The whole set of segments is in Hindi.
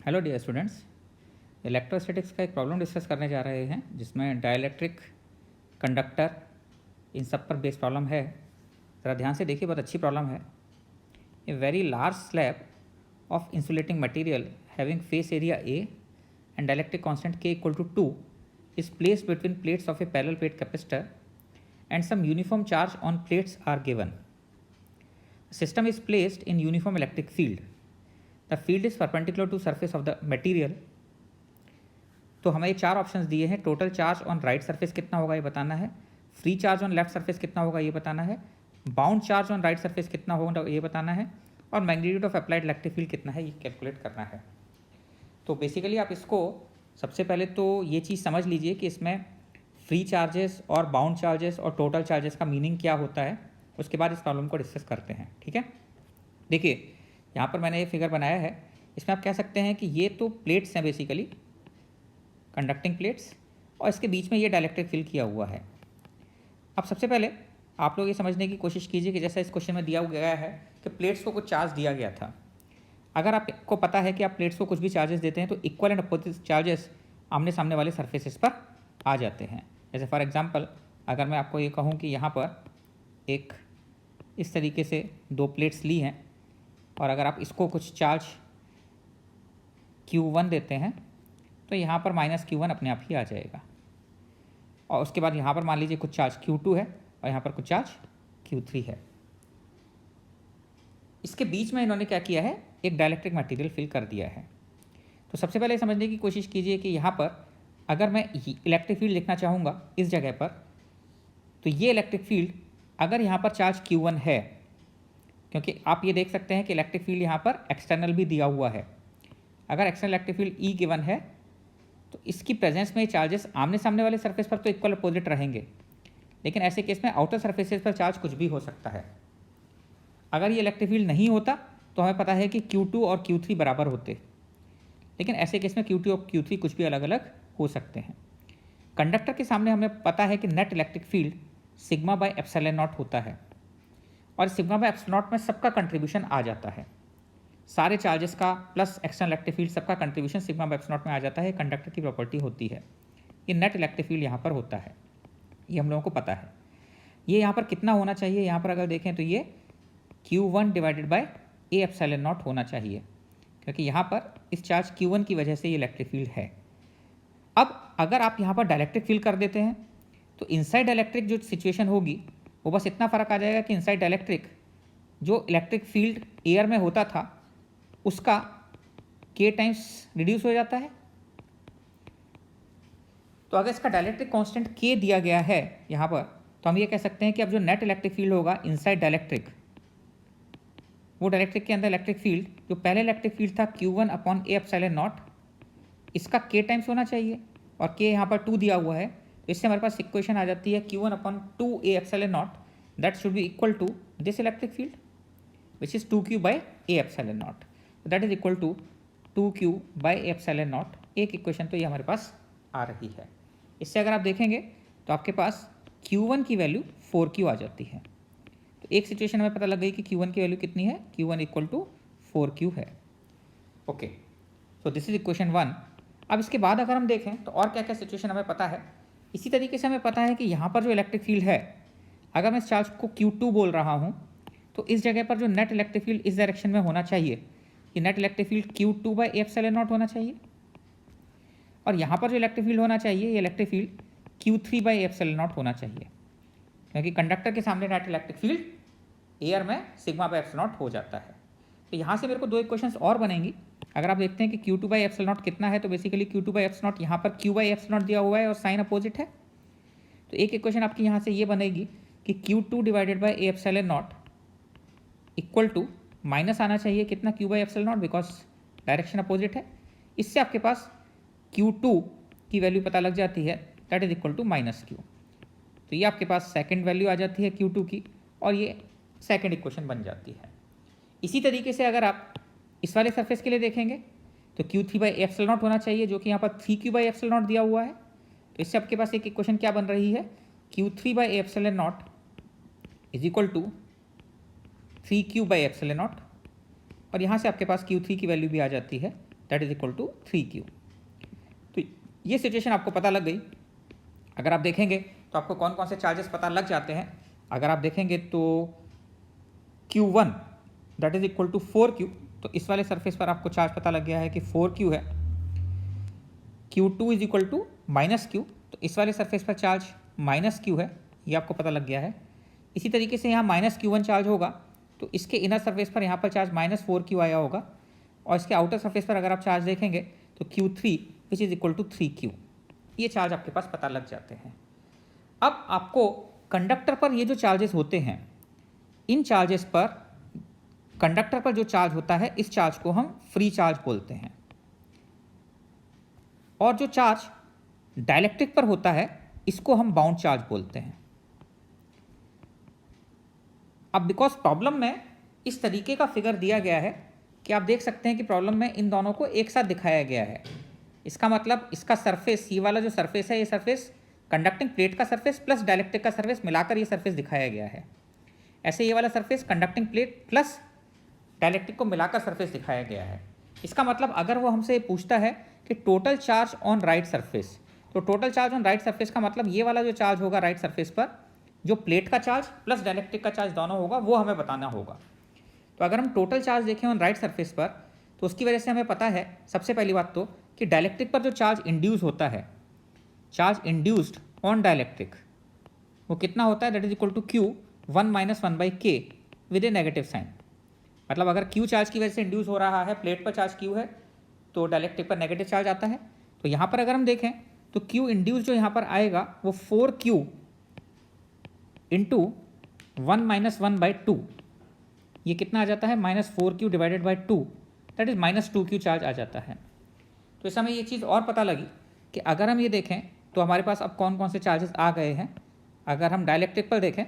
हेलो डियर स्टूडेंट्स, इलेक्ट्रोस्टैटिक्स का एक प्रॉब्लम डिस्कस करने जा रहे हैं जिसमें डाइलेक्ट्रिक, कंडक्टर, इन सब पर बेस्ड प्रॉब्लम है। ज़रा ध्यान से देखिए, बहुत अच्छी प्रॉब्लम है। A very large slab of insulating material having face area A and dielectric constant k equal to 2 is placed between plates of a parallel plate capacitor and some uniform charge on plates are given. The system is placed in uniform electric field. The field is perpendicular to surface of the material. तो हमें चार ऑप्शंस दिए हैं। Total charge on right surface कितना होगा ये बताना है, free charge on left surface कितना होगा ये बताना है, bound charge on right surface कितना होगा ये बताना है, और magnitude of applied electric field कितना है ये कैलकुलेट करना है। तो बेसिकली आप इसको सबसे पहले तो ये चीज़ समझ लीजिए कि इसमें फ्री चार्जेस और बाउंड चार्जेस और टोटल चार्जेस का मीनिंग क्या होता है। उसके बाद इस प्रॉब्लम को डिस्कस करते हैं, ठीक है। देखिए यहाँ पर मैंने ये फिगर बनाया है, इसमें आप कह सकते हैं कि ये तो प्लेट्स हैं, बेसिकली कंडक्टिंग प्लेट्स, और इसके बीच में ये डाइलेक्ट्रिक फिल किया हुआ है। अब सबसे पहले आप लोग ये समझने की कोशिश कीजिए कि जैसा इस क्वेश्चन में दिया गया है कि प्लेट्स को कुछ चार्ज दिया गया था। अगर आपको पता है कि आप प्लेट्स को कुछ भी चार्जेस देते हैं तो इक्वल एंड अपोजिट चार्जेस आमने सामने वाले सरफेसेस पर आ जाते हैं। जैसे फॉर एग्जांपल अगर मैं आपको ये कहूँ कि यहाँ पर एक इस तरीके से दो प्लेट्स ली हैं और अगर आप इसको कुछ चार्ज Q1 देते हैं तो यहाँ पर -Q1 अपने आप ही आ जाएगा, और उसके बाद यहाँ पर मान लीजिए कुछ चार्ज Q2 है और यहाँ पर कुछ चार्ज Q3 है। इसके बीच में इन्होंने क्या किया है, एक डाइलेक्ट्रिक मटेरियल फिल कर दिया है। तो सबसे पहले समझने की कोशिश कीजिए कि यहाँ पर अगर मैं इलेक्ट्रिक फील्ड लिखना चाहूँगा इस जगह पर, तो ये इलेक्ट्रिक फील्ड अगर यहाँ पर चार्ज Q1 है, क्योंकि आप ये देख सकते हैं कि इलेक्ट्रिक फील्ड यहाँ पर एक्सटर्नल भी दिया हुआ है। अगर external electric field E given है तो इसकी प्रेजेंस में चार्जेस आमने सामने वाले सरफेस पर तो इक्वल अपोजिट रहेंगे, लेकिन ऐसे केस में आउटर सरफेसेस पर चार्ज कुछ भी हो सकता है। अगर ये इलेक्ट्रिक फील्ड नहीं होता तो हमें पता है कि Q2 और Q3 बराबर होते, लेकिन ऐसे केस में Q2 और Q3 कुछ भी अलग अलग हो सकते हैं। कंडक्टर के सामने हमें पता है कि net electric field sigma by epsilon not होता है, और सिग्मा बाय एप्सिलॉन नॉट में सबका कंट्रीब्यूशन आ जाता है, सारे चार्जेस का प्लस एक्सटर्नल इलेक्ट्रिक फील्ड सबका contribution sigma by epsilon not में आ जाता है। कंडक्टर की प्रॉपर्टी होती है। ये नेट इलेक्ट्रिक फील्ड यहाँ पर होता है, ये हम लोगों को पता है। ये यहाँ पर कितना होना चाहिए, यहाँ पर अगर देखें तो ये Q1 divided by A epsilon not होना चाहिए, क्योंकि यहाँ पर इस चार्ज Q1 की वजह से ये इलेक्ट्रिक फील्ड है। अब अगर आप यहाँ पर डाइलेक्ट्रिक फील्ड कर देते हैं तो इनसाइड डाइलेक्ट्रिक जो सिचुएशन होगी वो बस इतना फ़र्क आ जाएगा कि इनसाइड डाइलेक्ट्रिक जो इलेक्ट्रिक फील्ड एयर में होता था उसका K टाइम्स रिड्यूस हो जाता है। तो अगर इसका डाइलेक्ट्रिक कांस्टेंट K दिया गया है यहाँ पर, तो हम ये कह सकते हैं कि अब जो नेट इलेक्ट्रिक फील्ड होगा इनसाइड डाइलेक्ट्रिक, वो डाइलेक्ट्रिक के अंदर इलेक्ट्रिक फील्ड जो पहले इलेक्ट्रिक फील्ड था Q1 upon A epsilon not, इसका K टाइम्स होना चाहिए, और K यहाँ पर 2 दिया हुआ है, तो इससे हमारे पास इक्वेशन आ जाती है Q1 upon 2A epsilon nought, that should be equal to this electric field which is 2Q by A epsilon nought, that is equal to 2Q by A epsilon nought. एक इक्वेशन तो ये हमारे पास आ रही है। इससे अगर आप देखेंगे तो आपके पास Q1 की वैल्यू 4Q आ जाती है। तो एक सिचुएशन हमें पता लग गई कि Q1 की वैल्यू कितनी है, Q1 इक्वल टू 4Q है। Okay, so this is equation 1। अब इसके बाद अगर हम देखें तो और क्या क्या सिचुएशन हमें पता है। इसी तरीके से हमें पता है कि यहाँ पर जो इलेक्ट्रिक फील्ड है, अगर मैं इस चार्ज को Q2 बोल रहा हूँ तो इस जगह पर जो नेट इलेक्ट्रिक फील्ड इस डायरेक्शन में होना चाहिए, ये net electric field Q2 by A epsilon not होना चाहिए, और यहाँ पर जो इलेक्ट्रिक फील्ड होना चाहिए ये electric field Q3 by A epsilon not होना चाहिए, क्योंकि कंडक्टर के सामने नेट इलेक्ट्रिक फील्ड एयर में सिग्मा बाई एप्सिलॉन नॉट हो जाता है। तो यहाँ से मेरे को दो इक्वेशंस और बनेंगी। अगर आप देखते हैं कि Q2 बाई एप्सिलॉन नॉट कितना है, तो basically Q2 by epsilon not यहाँ पर Q बाई एप्सिलॉन नॉट दिया हुआ है और साइन अपोजिट है। तो एक इक्वेशन आपकी यहाँ से ये बनेगी कि Q2 divided by A epsilon nought equal to minus आना चाहिए कितना, Q by epsilon nought, because direction opposite है। इससे आपके पास Q2 की वैल्यू पता लग जाती है, that is equal to -Q। तो ये आपके पास सेकंड वैल्यू आ जाती है Q2 की, और ये सेकंड इक्वेशन बन जाती है। इसी तरीके से अगर आप इस वाले सरफेस के लिए देखेंगे तो Q3 बाई एप्सिलॉन नॉट होना चाहिए, जो कि यहाँ पर 3Q बाई एप्सिलॉन नॉट दिया हुआ है। तो इससे आपके पास एक इक्वेशन क्या बन रही है, Q3 by epsilon nought is equal to 3Q by epsilon not, और यहाँ से आपके पास Q3 की वैल्यू भी आ जाती है that is equal to 3Q। तो ये सिचुएशन आपको पता लग गई। अगर आप देखेंगे तो आपको कौन कौन से चार्जेस पता लग जाते हैं। अगर आप देखेंगे तो Q1 that is equal to 4Q, तो इस वाले सरफेस पर आपको चार्ज पता लग गया है कि 4Q है। Q2 is equal to -Q, तो इस वाले सरफेस पर चार्ज -Q है, ये आपको पता लग गया है। इसी तरीके से यहाँ -Q1 चार्ज होगा तो इसके इनर सरफेस पर यहाँ पर चार्ज -4Q आया होगा, और इसके आउटर सरफेस पर अगर आप चार्ज देखेंगे तो Q3 which is equal to 3Q। ये चार्ज आपके पास पता लग जाते हैं। अब आपको कंडक्टर पर ये जो चार्जेस होते हैं, इन चार्जेस पर, कंडक्टर पर जो चार्ज होता है इस चार्ज को हम फ्री चार्ज बोलते हैं, और जो चार्ज डाइलेक्ट्रिक पर होता है इसको हम बाउंड चार्ज बोलते हैं। अब बिकॉज प्रॉब्लम में इस तरीके का फिगर दिया गया है कि आप देख सकते हैं कि प्रॉब्लम में इन दोनों को एक साथ दिखाया गया है। इसका मतलब इसका सरफेस, ये वाला जो सरफेस है, ये सरफेस कंडक्टिंग प्लेट का सरफेस प्लस डाइलेक्ट्रिक का सरफेस मिलाकर ये सरफेस दिखाया गया है। ऐसे ये वाला surface conducting plate plus dielectric को मिलाकर सरफेस दिखाया गया है। इसका मतलब अगर वो हमसे पूछता है कि total charge on right surface, तो total charge on right surface का मतलब ये वाला जो चार्ज होगा राइट सरफेस पर, जो प्लेट का चार्ज प्लस डाइलेक्ट्रिक का चार्ज दोनों होगा, वो हमें बताना होगा। तो अगर हम टोटल चार्ज देखें ऑन राइट सरफेस पर, तो उसकी वजह से हमें पता है सबसे पहली बात तो कि डाइलेक्ट्रिक पर जो चार्ज इंड्यूस होता है, चार्ज इंड्यूस्ड ऑन डाइलेक्ट्रिक, वो कितना होता है, that is equal to Q 1 - 1/K with a negative sign. मतलब अगर Q चार्ज की वजह से इंड्यूस हो रहा है, प्लेट पर चार्ज Q है तो डाइलेक्ट्रिक पर नेगेटिव चार्ज आता है। तो यहाँ पर अगर हम देखें तो Q इंड्यूस जो यहाँ पर आएगा वो 4Q इंटू 1 - 1/2, ये कितना आ जाता है, -4Q divided by 2, that is -2Q charge आ जाता है। तो इस समय ये चीज़ और पता लगी कि अगर हम ये देखें तो हमारे पास अब कौन कौन से चार्जेस आ गए हैं। अगर हम डाइलेक्ट्रिक पर देखें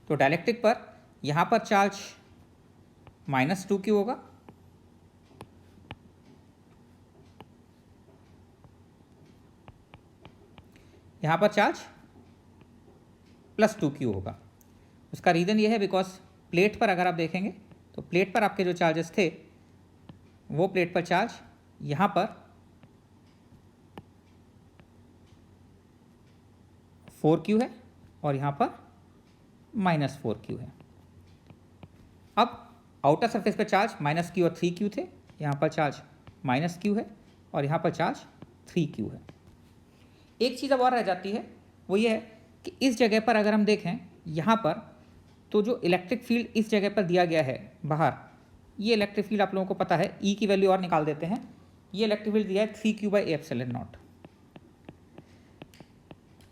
तो डाइलेक्ट्रिक पर यहाँ पर चार्ज -2Q होगा, यहाँ पर चार्ज +2Q होगा। उसका रीज़न ये है बिकॉज प्लेट पर अगर आप देखेंगे तो प्लेट पर आपके जो चार्जेस थे, वो प्लेट पर चार्ज यहाँ पर 4Q है और यहाँ पर -4Q है। अब आउटर सरफेस पर चार्ज -Q और 3Q थे, यहाँ पर चार्ज -Q है और यहाँ पर चार्ज 3Q है। एक चीज़ अब और रह जाती है, वो ये है कि इस जगह पर अगर हम देखें यहाँ पर, तो जो इलेक्ट्रिक फील्ड इस जगह पर दिया गया है बाहर, ये इलेक्ट्रिक फील्ड आप लोगों को पता है, E की वैल्यू और निकाल देते हैं। ये इलेक्ट्रिक फील्ड दिया है 3Q/A/0।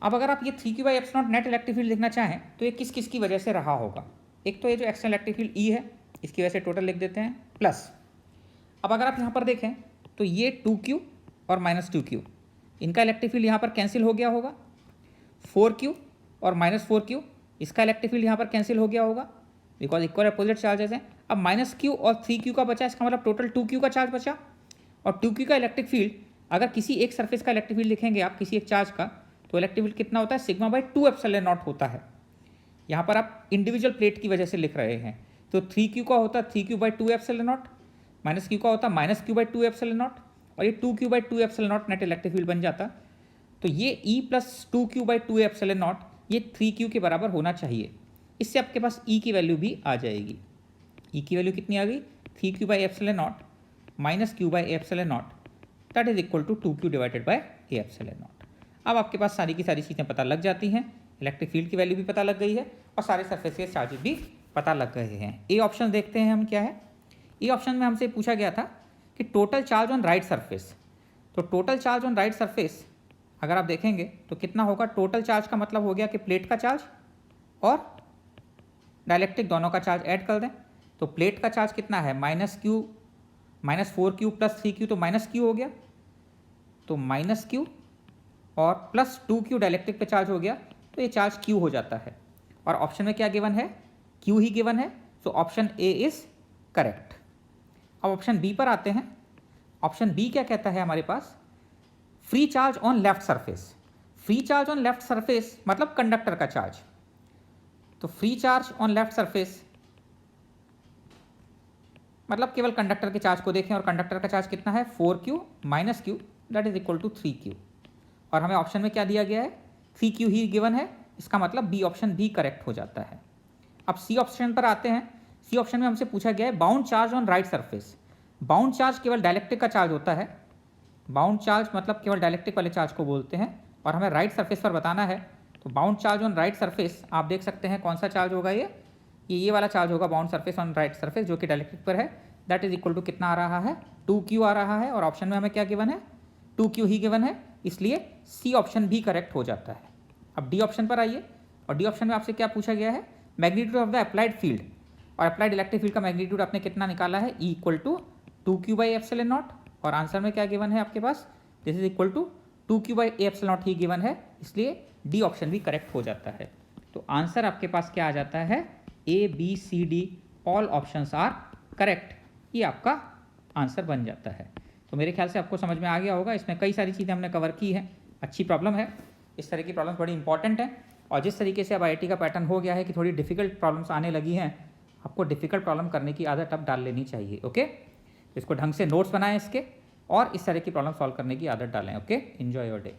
अब अगर आप ये 3Q/A/0 नेट इलेक्ट्रिक फील्ड लिखना चाहें तो ये किस किस की वजह से रहा होगा। एक तो ये जो एक्सटर्नल इलेक्ट्रिक फील्ड E है, इसकी वजह से टोटल लिख देते हैं, प्लस अब अगर आप यहाँ पर देखें तो ये 2Q और -2Q, इनका इलेक्ट्रिक फील्ड यहाँ पर कैंसिल हो गया होगा। 4Q और -4Q, इसका इलेक्ट्रिक फील्ड यहाँ पर कैंसिल हो गया होगा बिकॉज इक्वल अपोजिट चार्जेस हैं। अब -Q और 3Q का बचा, इसका मतलब टोटल 2Q का चार्ज बचा, और 2Q का इलेक्ट्रिक फील्ड, अगर किसी एक सरफेस का इलेक्ट्रिक फील्ड लिखेंगे आप किसी एक चार्ज का, तो इलेक्ट्रिक फील्ड कितना होता है, σ/2ε0 होता है। यहाँ पर आप इंडिविजुअल प्लेट की वजह से लिख रहे हैं, तो 3Q का होता है 3Q/2ε0, -Q का होता है -Q/2ε0, और ये 2Q/2ε0 नेट इलेक्ट्रिक फील्ड बन जाता। तो ये E + 2Q/2ε0 ये 3Q के बराबर होना चाहिए। इससे आपके पास E की वैल्यू भी आ जाएगी। E की वैल्यू कितनी आ गई, 3Q/A/0 -Q/A/0, that is equal to 2Q divided by A/0। अब आपके पास सारी की सारी चीज़ें पता लग जाती हैं, इलेक्ट्रिक फील्ड की वैल्यू भी पता लग गई है और सारे सरफेस के चार्जेस भी पता लग गए हैं। ए ऑप्शन देखते हैं हम क्या है। ए ऑप्शन में हमसे पूछा गया था कि total charge on right surface, तो total charge on right surface अगर आप देखेंगे तो कितना होगा, टोटल चार्ज का मतलब हो गया कि प्लेट का चार्ज और डाइलेक्ट्रिक दोनों का चार्ज ऐड कर दें, तो प्लेट का चार्ज कितना है, -4Q + 3Q, तो -Q हो गया, तो -Q और +2Q डाइलेक्ट्रिक पे चार्ज हो गया, तो ये चार्ज Q हो जाता है। और ऑप्शन में क्या गिवन है, Q ही गिवन है, तो ऑप्शन ए इज करेक्ट। अब ऑप्शन बी पर आते हैं। ऑप्शन बी क्या कहता है हमारे पास, free charge on left surface. Free charge on left surface मतलब कंडक्टर का चार्ज, तो free charge on left surface मतलब केवल कंडक्टर के चार्ज को देखें और कंडक्टर का चार्ज कितना है 4q minus Q that is equal to 3q। और हमें ऑप्शन में क्या दिया गया है 3q ही गिवन है, इसका मतलब बी ऑप्शन भी करेक्ट हो जाता है। अब सी ऑप्शन पर आते हैं। सी ऑप्शन में हमसे पूछा गया है bound charge on right surface. Bound charge केवल डाइलेक्ट्रिक का चार्ज होता है, बाउंड चार्ज मतलब केवल डाइलेक्ट्रिक वाले चार्ज को बोलते हैं, और हमें राइट सरफेस पर बताना है। तो bound charge on right surface आप देख सकते हैं कौन सा चार्ज होगा, ये वाला चार्ज होगा bound surface on right surface जो कि डाइलेक्ट्रिक पर है, दैट इज इक्वल टू कितना आ रहा है 2q आ रहा है, और ऑप्शन में हमें क्या गिवन है 2q ही गिवन है, इसलिए सी ऑप्शन भी करेक्ट हो जाता है। अब डी ऑप्शन पर आइए, और डी ऑप्शन में आपसे क्या पूछा गया है magnitude of the applied field, और अप्लाइड इलेक्ट्रिक फील्ड का मैग्नीट्यूड आपने कितना निकाला है E equal to 2q by epsilon not, और आंसर में क्या गिवन है आपके पास this is equal to 2q by epsilon naught ही गिवन है, इसलिए डी ऑप्शन भी करेक्ट हो जाता है। तो आंसर आपके पास क्या आ जाता है ABCD all options are correct, ये आपका आंसर बन जाता है। तो मेरे ख्याल से आपको समझ में आ गया होगा, इसमें कई सारी चीज़ें हमने कवर की हैं, अच्छी प्रॉब्लम है, इस तरह की प्रॉब्लम्स बड़ी इंपॉर्टेंट है। और जिस तरीके से अब IIT का पैटर्न हो गया है कि थोड़ी डिफिकल्ट प्रॉब्लम्स आने लगी हैं, आपको डिफिकल्ट प्रॉब्लम करने की आदत अब डाल लेनी चाहिए। ओके, इसको ढंग से नोट्स बनाएं इसके, और इस तरह की प्रॉब्लम सॉल्व करने की आदत डालें। Okay, enjoy your day.